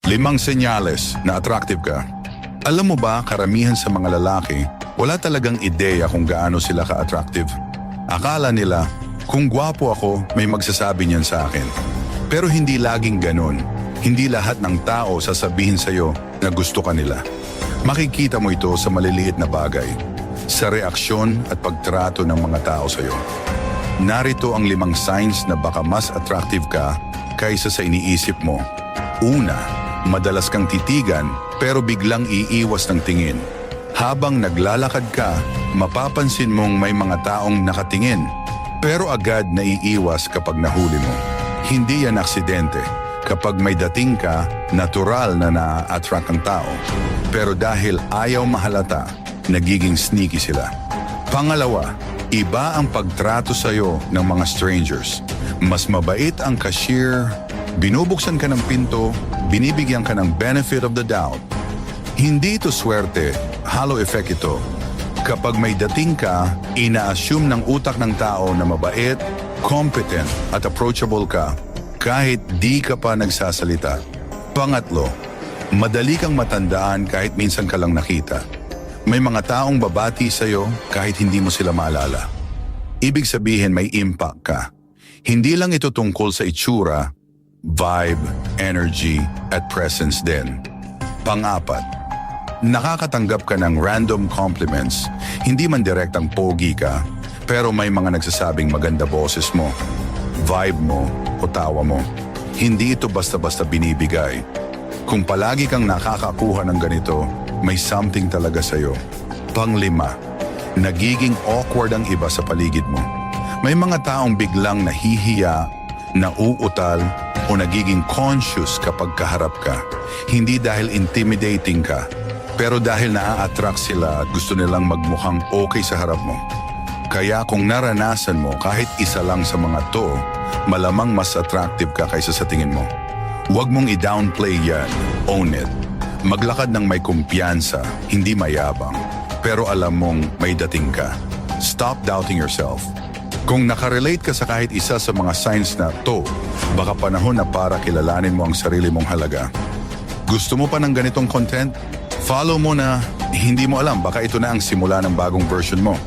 5 senyales na attractive ka. Alam mo ba, karamihan sa mga lalaki, wala talagang ideya kung gaano sila ka-attractive. Akala nila, kung gwapo ako, may magsasabi niyan sa akin. Pero hindi laging ganun. Hindi lahat ng tao sasabihin sa'yo na gusto ka nila. Makikita mo ito sa maliliit na bagay, sa reaksyon at pagtrato ng mga tao sa'yo. Narito ang 5 signs na baka mas attractive ka kaysa sa iniisip mo. Una, madalas kang titigan pero biglang iiwas ng tingin. Habang naglalakad ka, mapapansin mong may mga taong nakatingin pero agad naiiwas kapag nahuli mo. Hindi yan aksidente. Kapag may dating ka, natural na na-attract ang tao. Pero dahil ayaw mahalata, nagiging sneaky sila. Pangalawa, iba ang pagtrato sa'yo ng mga strangers. Mas mabait ang cashier, binubuksan ka ng pinto, binibigyan ka ng benefit of the doubt. Hindi ito swerte, halo effect ito. Kapag may dating ka, ina-assume ng utak ng tao na mabait, competent at approachable ka kahit di ka pa nagsasalita. Pangatlo, madali kang matandaan kahit minsan ka lang nakita. May mga taong babati sa'yo kahit hindi mo sila maalala. Ibig sabihin may impact ka. Hindi lang ito tungkol sa itsura, vibe, energy, at presence din. Pang-apat, nakakatanggap ka ng random compliments. Hindi man direktang pogi ka, pero may mga nagsasabing maganda boses mo, vibe mo, o tawa mo. Hindi ito basta-basta binibigay. Kung palagi kang nakakakuha ng ganito, may something talaga sa'yo. Pang-5, nagiging awkward ang iba sa paligid mo. May mga taong biglang nahihiya, nauutal, o nagiging conscious kapag kaharap ka. Hindi dahil intimidating ka, pero dahil naa-attract sila at gusto nilang magmukhang okay sa harap mo. Kaya kung naranasan mo kahit isa lang sa mga to, malamang mas attractive ka kaysa sa tingin mo. Huwag mong i-downplay yan. Own it. Maglakad ng may kumpiyansa, hindi mayabang. Pero alam mong may dating ka. Stop doubting yourself. Kung nakarelate ka sa kahit isa sa mga signs na to, baka panahon na para kilalanin mo ang sarili mong halaga. Gusto mo pa ng ganitong content? Follow mo na, hindi mo alam, baka ito na ang simula ng bagong version mo.